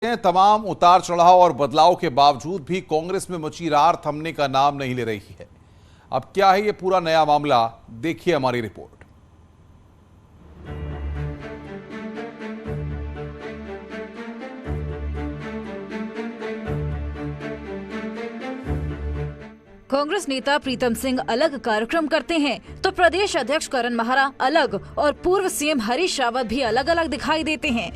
तमाम उतार चढ़ाव और बदलाव के बावजूद भी कांग्रेस में मची रार थमने का नाम नहीं ले रही है। अब क्या है ये पूरा नया मामला, देखिए हमारी रिपोर्ट। कांग्रेस नेता प्रीतम सिंह अलग कार्यक्रम करते हैं तो प्रदेश अध्यक्ष करण माहरा अलग और पूर्व सीएम हरीश रावत भी अलग अलग दिखाई देते हैं।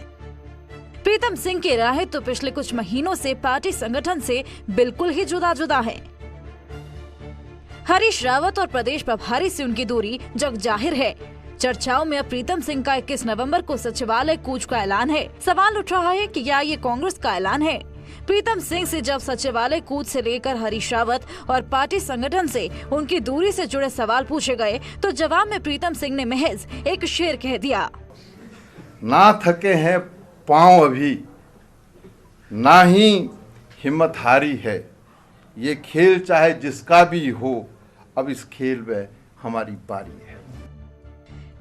प्रीतम सिंह की राह तो पिछले कुछ महीनों से पार्टी संगठन से बिल्कुल ही जुदा जुदा है। हरीश रावत और प्रदेश प्रभारी से उनकी दूरी जग जाहिर है। चर्चाओं में अब प्रीतम सिंह का 21 नवंबर को सचिवालय कूच का ऐलान है। सवाल उठ रहा है कि क्या ये कांग्रेस का ऐलान है। प्रीतम सिंह से जब सचिवालय कूच से लेकर हरीश रावत और पार्टी संगठन से उनकी दूरी से जुड़े सवाल पूछे गए तो जवाब में प्रीतम सिंह ने महज एक शेर कह दिया, ना थके हैं पांव अभी, ना ही हिम्मत हारी है। ये खेल चाहे जिसका भी हो, अब इस खेल में हमारी बारी है।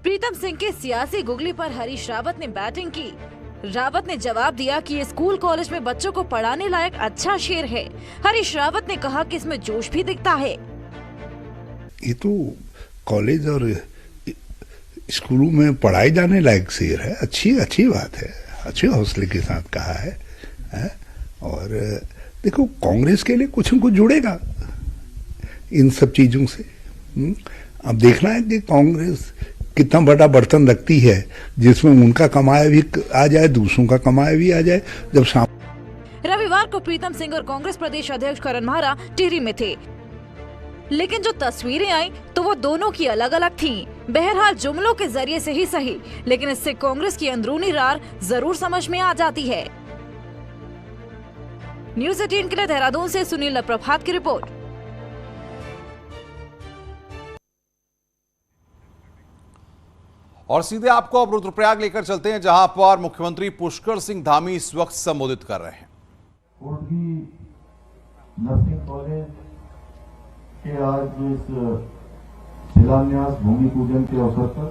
प्रीतम सिंह के सियासी गुगली पर हरीश रावत ने बैटिंग की। रावत ने जवाब दिया कि ये स्कूल कॉलेज में बच्चों को पढ़ाने लायक अच्छा शेर है। हरीश रावत ने कहा कि इसमें जोश भी दिखता है। ये तो कॉलेज और स्कूलों में पढ़ाए जाने लायक शेर है। अच्छी बात है, अच्छे हौसले के साथ कहा है। और देखो, कांग्रेस के लिए कुछ न कुछ जुड़ेगा इन सब चीजों से। अब देखना है कि कांग्रेस कितना बड़ा बर्तन रखती है जिसमें उनका कमाया भी आ जाए, दूसरों का कमाया भी आ जाए। जब रविवार को प्रीतम सिंह और कांग्रेस प्रदेश अध्यक्ष करण माहरा टिहरी में थे, लेकिन जो तस्वीरें आई तो वो दोनों की अलग अलग थीं। बहरहाल जुमलों के जरिए से ही सही, लेकिन इससे कांग्रेस की अंदरूनी रार जरूर समझ में आ जाती है। न्यूज़ 18 के लिए देहरादून से सुनील प्रभात की रिपोर्ट। और सीधे आपको अब रुद्रप्रयाग लेकर चलते हैं, जहां पर मुख्यमंत्री पुष्कर सिंह धामी इस वक्त संबोधित कर रहे हैं। नर्सिंग कॉलेज के आज जो इस शिलान्यास भूमि पूजन के अवसर पर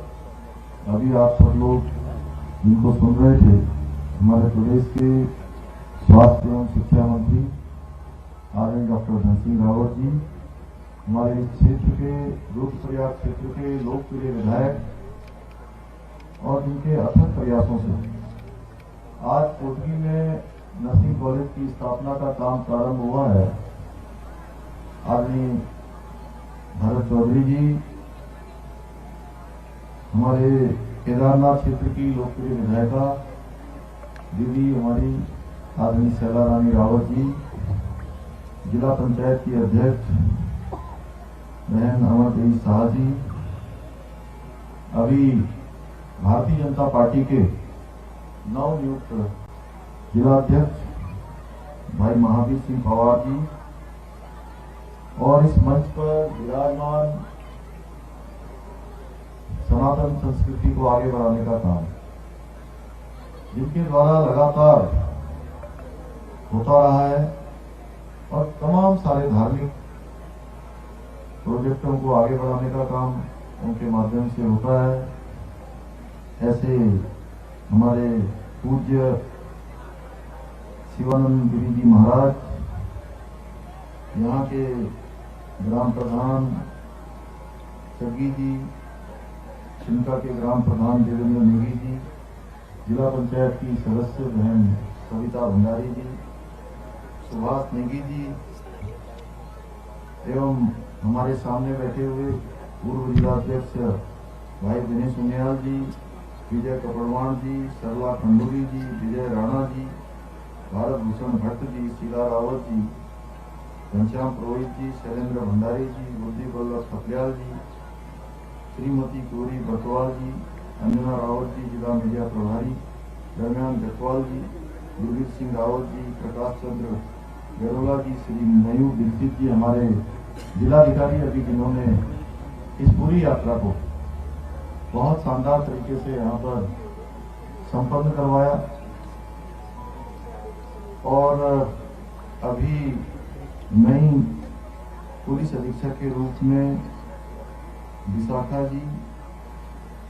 अभी आप सब लोग जिनको सुन रहे थे, हमारे प्रदेश के स्वास्थ्य एवं शिक्षा मंत्री आदरणीय डॉक्टर धन सिंह रावत जी, हमारे इस क्षेत्र के रुद्रप्रयाग क्षेत्र के लोकप्रिय विधायक और जिनके अथक प्रयासों से आज कोटगी में नर्सिंग कॉलेज की स्थापना का काम प्रारंभ हुआ है। आदरणीय भरत चौधरी जी, हमारे केदारनाथ क्षेत्र की लोकप्रिय विधायिका दीदी हमारी आदरणीय शैला रानी रावत जी, जिला पंचायत की अध्यक्ष बहन अमरदेवी शाह जी, अभी भारतीय जनता पार्टी के नवनियुक्त जिलाध्यक्ष भाई महावीर सिंह पवार जी, और इस मंच पर विराजमान सनातन संस्कृति को आगे बढ़ाने का काम जिनके द्वारा लगातार होता रहा है और तमाम सारे धार्मिक प्रोजेक्टों को आगे बढ़ाने का काम उनके माध्यम से होता है। ऐसे हमारे पूज्य शिवानंद गिरी जी महाराज, यहाँ के ग्राम प्रधान सगी जी, छिनका के ग्राम प्रधान देवेंद्र नेगी जी, जिला पंचायत की सदस्य बहन सविता भंडारी जी, सुभाष नेगी जी, एवं हमारे सामने बैठे हुए पूर्व जिलाध्यक्ष भाई दिनेश उनियाल जी, विजय कपड़वाण जी, सरला खंडूरी जी, विजय राणा जी, भारत भूषण भट्ट जी, शीला रावत जी, घनश्याम पुरोहित जी, शैलेंद्र भंडारी जी, बुद्धि वल्लभ खपलियाल जी, श्रीमती गौरी बटवाल जी, अंजना रावत जी, जिला मीडिया प्रभारी दरम्यान जटवाल जी, गुरवीर सिंह रावत जी, प्रकाश चंद्र गरोला जी, श्री मयूर दीक्षित जी, हमारे जिलाधिकारी अभी जिन्होंने इस पूरी यात्रा को बहुत शानदार तरीके से यहाँ पर संपन्न करवाया। और अभी नई पुलिस अधीक्षक के रूप में विशाखा जी,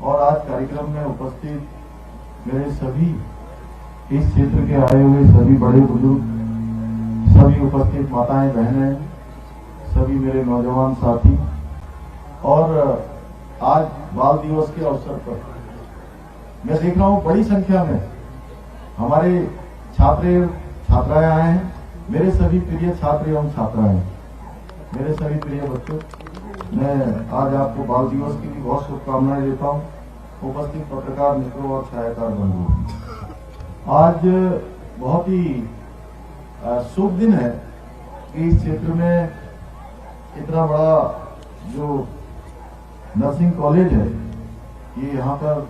और आज कार्यक्रम में उपस्थित मेरे सभी इस क्षेत्र के आए हुए सभी बड़े बुजुर्ग, सभी उपस्थित माताएं बहनें, सभी मेरे नौजवान साथी, और आज बाल दिवस के अवसर पर मैं देख रहा हूं बड़ी संख्या में हमारे छात्र छात्राएं आए हैं। मेरे सभी प्रिय छात्र एवं छात्राएं, मेरे सभी प्रिय बच्चों, मैं आज आपको बाल दिवस की भी बहुत शुभकामनाएं देता हूं। उपस्थित पत्रकार मित्रों और छायाकार बंधुओं, आज बहुत ही शुभ दिन है कि इस क्षेत्र में इतना बड़ा जो नर्सिंग कॉलेज है, ये यहाँ पर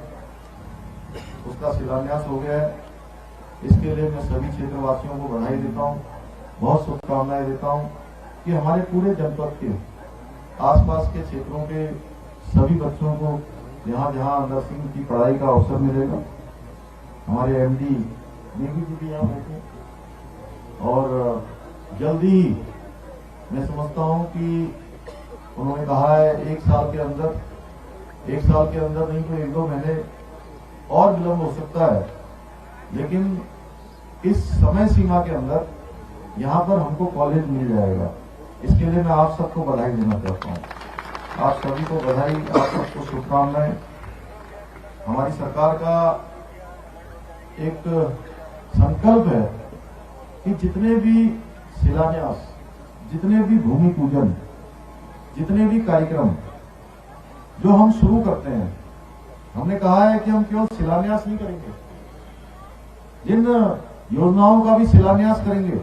उसका शिलान्यास हो गया है। इसके लिए मैं सभी क्षेत्रवासियों को बधाई देता हूँ, बहुत शुभकामनाएं देता हूँ कि हमारे पूरे जनपद के आसपास के क्षेत्रों के सभी बच्चों को जहाँ जहाँ नर्सिंग की पढ़ाई का अवसर मिलेगा। हमारे एमडी नेगी जी भी यहाँ बैठे, और जल्दी ही मैं समझता हूँ कि उन्होंने कहा है एक साल के अंदर नहीं तो 1-2 महीने और विलंब हो सकता है, लेकिन इस समय सीमा के अंदर यहाँ पर हमको कॉलेज मिल जाएगा। इसके लिए मैं आप सबको बधाई देना चाहता हूँ। आप सभी को बधाई, आप सबको शुभकामनाएं। हमारी सरकार का एक संकल्प है कि जितने भी शिलान्यास, जितने भी भूमि पूजन, जितने भी कार्यक्रम जो हम शुरू करते हैं, हमने कहा है कि हम केवल शिलान्यास नहीं करेंगे, जिन योजनाओं का भी शिलान्यास करेंगे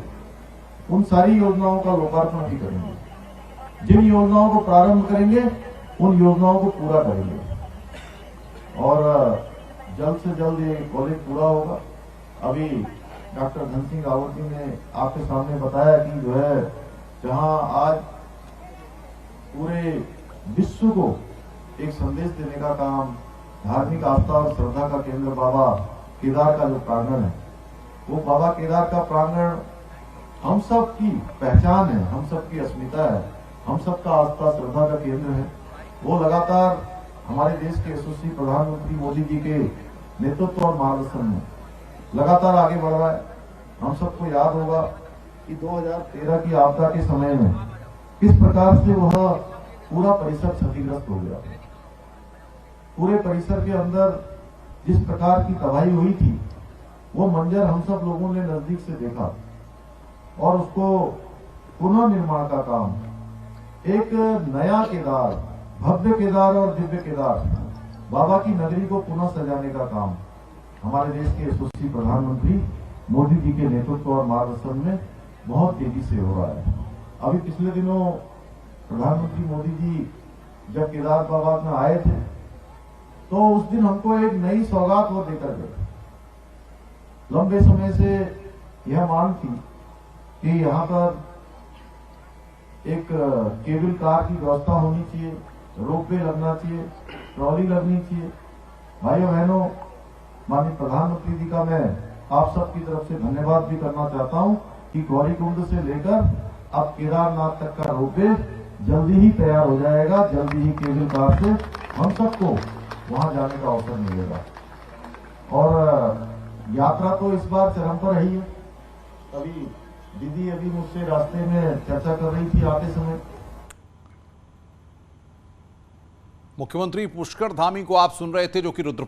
उन सारी योजनाओं का लोकार्पण भी करेंगे। जिन योजनाओं को प्रारंभ करेंगे उन योजनाओं को पूरा करेंगे, और जल्द से जल्द ये कॉलेज पूरा होगा। अभी डॉक्टर धन सिंह रावत जी ने आपके सामने बताया कि जो है जहां आज पूरे विश्व को एक संदेश देने का काम, धार्मिक आस्था और श्रद्धा का केंद्र बाबा केदार का जो प्रांगण है, वो बाबा केदार का प्रांगण हम सब की पहचान है, हम सब की अस्मिता है, हम सब का आस्था श्रद्धा का केंद्र है। वो लगातार हमारे देश के यशस्वी प्रधानमंत्री मोदी जी के नेतृत्व और मार्गदर्शन में लगातार आगे बढ़ रहा है। हम सबको याद होगा कि 2013 की आपदा के समय में किस प्रकार से वह पूरा परिसर क्षतिग्रस्त हो गया। पूरे परिसर के अंदर जिस प्रकार की तबाही हुई थी, वो मंजर हम सब लोगों ने नजदीक से देखा, और उसको पुनर्निर्माण का काम, एक नया केदार, भव्य केदार और दिव्य केदार, बाबा की नगरी को पुनः सजाने का काम हमारे देश के यशस्वी प्रधानमंत्री मोदी जी के नेतृत्व और मार्गदर्शन में बहुत तेजी से हो रहा है। अभी पिछले दिनों प्रधानमंत्री मोदी जी जब केदार बाबा में आए थे, तो उस दिन हमको एक नई सौगात वो देकर गए। लंबे समय से यह मांग थी कि यहाँ पर एक केबल कार की व्यवस्था होनी चाहिए, रोपवे लगना चाहिए, ट्रॉली लगनी चाहिए। भाइयों बहनों, माननीय प्रधानमंत्री जी का मैं आप सबकी तरफ से धन्यवाद भी करना चाहता हूं कि गौरीकुंड से लेकर अब केदारनाथ तक का रोपवे जल्दी ही तैयार हो जाएगा। जल्दी ही केबल कार से हम सबको वहां जाने का अवसर मिलेगा। और यात्रा तो इस बार चरम पर रही है। अभी दीदी अभी मुझसे रास्ते में चर्चा कर रही थी आते समय। मुख्यमंत्री पुष्कर धामी को आप सुन रहे थे, जो कि रुद्र